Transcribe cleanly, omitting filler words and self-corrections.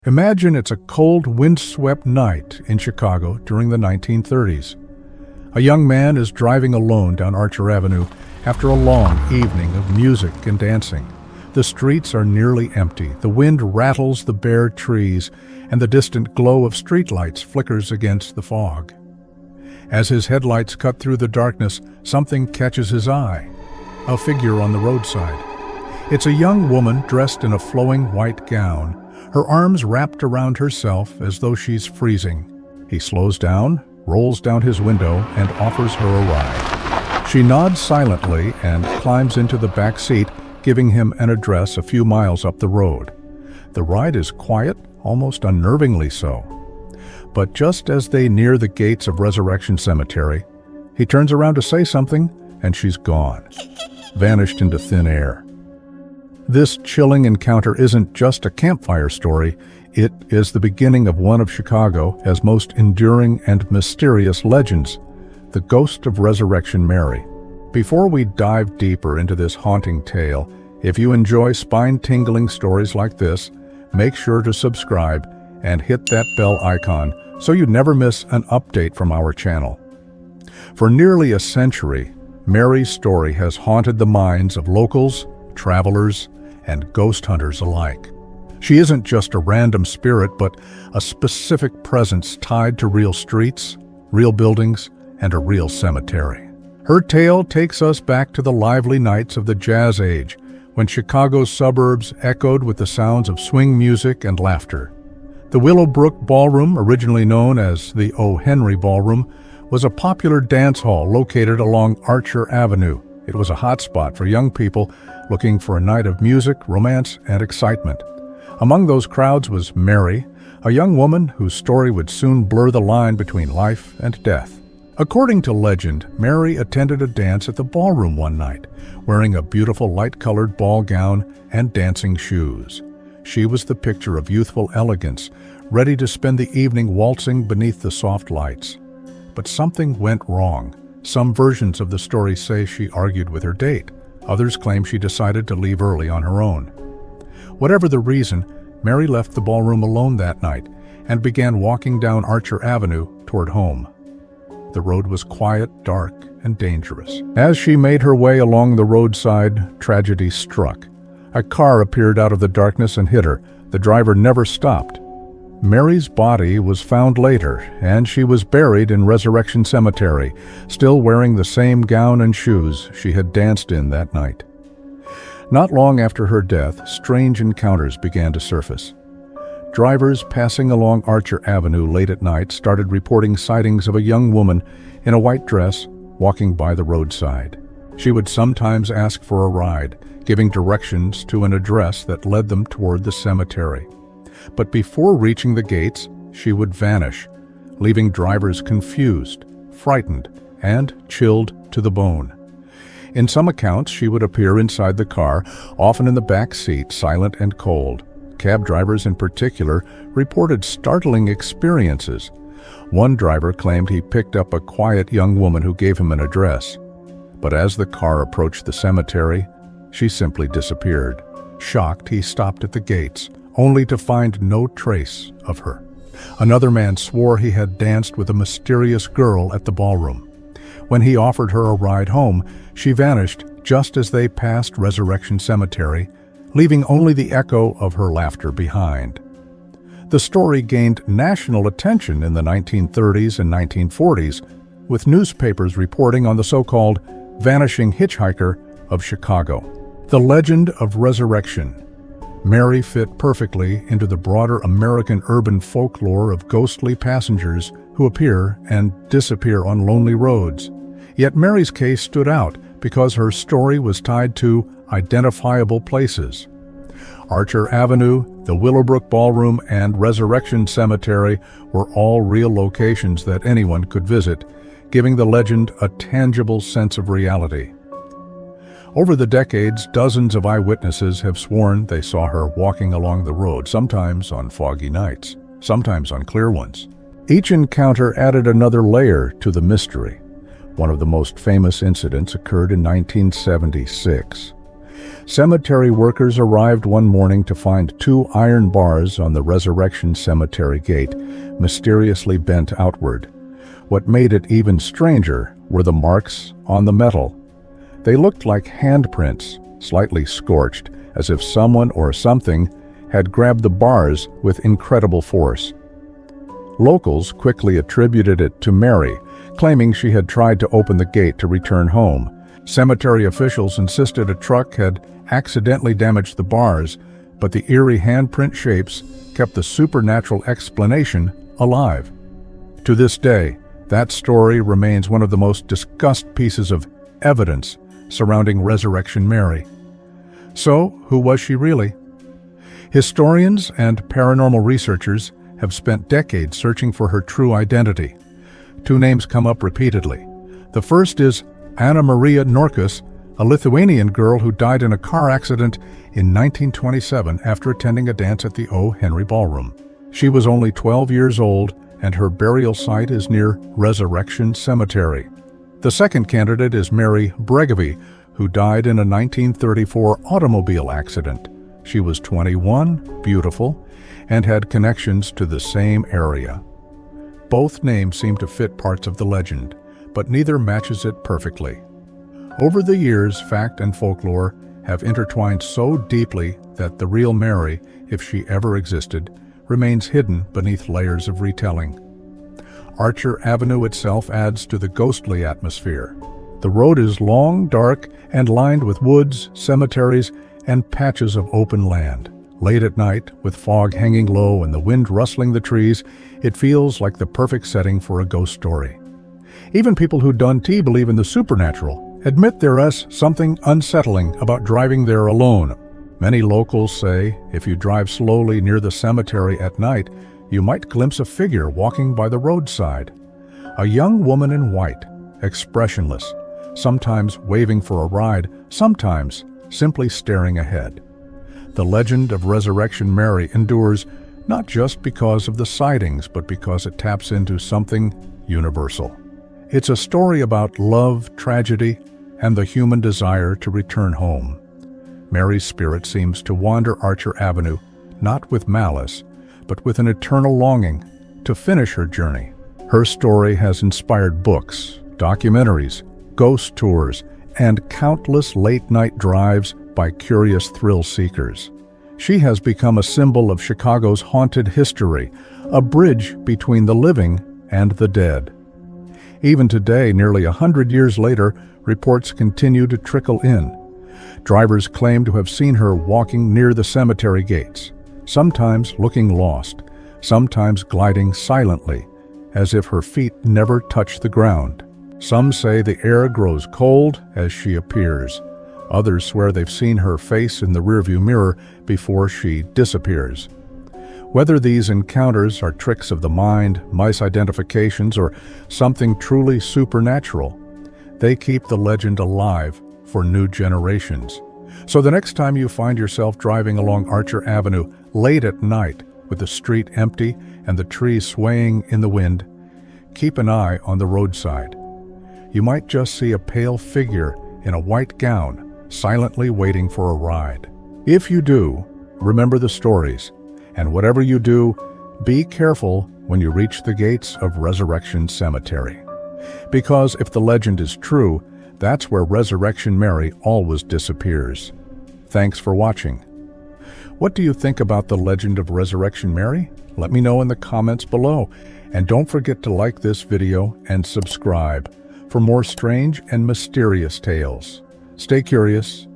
Imagine it's a cold, windswept night in Chicago during the 1930s. A young man is driving alone down Archer Avenue after a long evening of music and dancing. The streets are nearly empty. The wind rattles the bare trees, and the distant glow of streetlights flickers against the fog. As his headlights cut through the darkness, something catches his eye. A figure on the roadside. It's a young woman dressed in a flowing white gown, her arms wrapped around herself as though she's freezing. He slows down, rolls down his window, and offers her a ride. She nods silently and climbs into the back seat, giving him an address a few miles up the road. The ride is quiet, almost unnervingly so. But just as they near the gates of Resurrection Cemetery, he turns around to say something, and she's gone, vanished into thin air. This chilling encounter isn't just a campfire story, it is the beginning of one of Chicago's most enduring and mysterious legends, the ghost of Resurrection Mary. Before we dive deeper into this haunting tale, if you enjoy spine-tingling stories like this, make sure to subscribe and hit that bell icon so you never miss an update from our channel. For nearly a century, Mary's story has haunted the minds of locals, travelers, and ghost hunters alike. She isn't just a random spirit, but a specific presence tied to real streets, real buildings, and a real cemetery. Her tale takes us back to the lively nights of the Jazz Age, when Chicago's suburbs echoed with the sounds of swing music and laughter. The Willowbrook Ballroom, originally known as the O. Henry Ballroom, was a popular dance hall located along Archer Avenue. It was a hotspot for young people looking for a night of music, romance, and excitement. Among those crowds was Mary, a young woman whose story would soon blur the line between life and death. According to legend, Mary attended a dance at the ballroom one night, wearing a beautiful light-colored ball gown and dancing shoes. She was the picture of youthful elegance, ready to spend the evening waltzing beneath the soft lights. But something went wrong. Some versions of the story say she argued with her date. Others claim she decided to leave early on her own. Whatever the reason, Mary left the ballroom alone that night and began walking down Archer Avenue toward home. The road was quiet, dark, and dangerous. As she made her way along the roadside, tragedy struck. A car appeared out of the darkness and hit her. The driver never stopped. Mary's body was found later, and she was buried in Resurrection Cemetery, still wearing the same gown and shoes she had danced in that night. Not long after her death, strange encounters began to surface. Drivers passing along Archer Avenue late at night started reporting sightings of a young woman in a white dress walking by the roadside. She would sometimes ask for a ride, giving directions to an address that led them toward the cemetery. But before reaching the gates, she would vanish, leaving drivers confused, frightened, and chilled to the bone. In some accounts, she would appear inside the car, often in the back seat, silent and cold. Cab drivers in particular reported startling experiences. One driver claimed he picked up a quiet young woman who gave him an address. But as the car approached the cemetery, she simply disappeared. Shocked, he stopped at the gates, only to find no trace of her. Another man swore he had danced with a mysterious girl at the ballroom. When he offered her a ride home, she vanished just as they passed Resurrection Cemetery, leaving only the echo of her laughter behind. The story gained national attention in the 1930s and 1940s, with newspapers reporting on the so-called vanishing hitchhiker of Chicago. The legend of Resurrection. Mary fit perfectly into the broader American urban folklore of ghostly passengers who appear and disappear on lonely roads. Yet Mary's case stood out because her story was tied to identifiable places. Archer Avenue, the Willowbrook Ballroom, and Resurrection Cemetery were all real locations that anyone could visit, giving the legend a tangible sense of reality. Over the decades, dozens of eyewitnesses have sworn they saw her walking along the road, sometimes on foggy nights, sometimes on clear ones. Each encounter added another layer to the mystery. One of the most famous incidents occurred in 1976. Cemetery workers arrived one morning to find 2 iron bars on the Resurrection Cemetery gate, mysteriously bent outward. What made it even stranger were the marks on the metal. They looked like handprints, slightly scorched, as if someone or something had grabbed the bars with incredible force. Locals quickly attributed it to Mary, claiming she had tried to open the gate to return home. Cemetery officials insisted a truck had accidentally damaged the bars, but the eerie handprint shapes kept the supernatural explanation alive. To this day, that story remains one of the most discussed pieces of evidence surrounding Resurrection Mary. So, who was she really? Historians and paranormal researchers have spent decades searching for her true identity. 2 names come up repeatedly. The first is Anna Maria Norkus, a Lithuanian girl who died in a car accident in 1927 after attending a dance at the O. Henry Ballroom. She was only 12 years old, and her burial site is near Resurrection Cemetery. The second candidate is Mary Bregovy, who died in a 1934 automobile accident. She was 21, beautiful, and had connections to the same area. Both names seem to fit parts of the legend, but neither matches it perfectly. Over the years, fact and folklore have intertwined so deeply that the real Mary, if she ever existed, remains hidden beneath layers of retelling. Archer Avenue itself adds to the ghostly atmosphere. The road is long, dark, and lined with woods, cemeteries, and patches of open land. Late at night, with fog hanging low and the wind rustling the trees, it feels like the perfect setting for a ghost story. Even people who don't believe in the supernatural admit there is something unsettling about driving there alone. Many locals say if you drive slowly near the cemetery at night, you might glimpse a figure walking by the roadside. A young woman in white, expressionless, sometimes waving for a ride, sometimes simply staring ahead. The legend of Resurrection Mary endures not just because of the sightings, but because it taps into something universal. It's a story about love, tragedy, and the human desire to return home. Mary's spirit seems to wander Archer Avenue, not with malice, but with an eternal longing to finish her journey. Her story has inspired books, documentaries, ghost tours, and countless late-night drives by curious thrill seekers. She has become a symbol of Chicago's haunted history, a bridge between the living and the dead. Even today, nearly 100 years later, reports continue to trickle in. Drivers claim to have seen her walking near the cemetery gates, sometimes looking lost, sometimes gliding silently, as if her feet never touch the ground. Some say the air grows cold as she appears. Others swear they've seen her face in the rearview mirror before she disappears. Whether these encounters are tricks of the mind, misidentifications, or something truly supernatural, they keep the legend alive for new generations. So the next time you find yourself driving along Archer Avenue late at night with the street empty and the trees swaying in the wind, keep an eye on the roadside. You might just see a pale figure in a white gown silently waiting for a ride. If you do, remember the stories, and whatever you do, be careful when you reach the gates of Resurrection Cemetery. Because if the legend is true, that's where Resurrection Mary always disappears. Thanks for watching. What do you think about the legend of Resurrection Mary? Let me know in the comments below. And don't forget to like this video and subscribe for more strange and mysterious tales. Stay curious,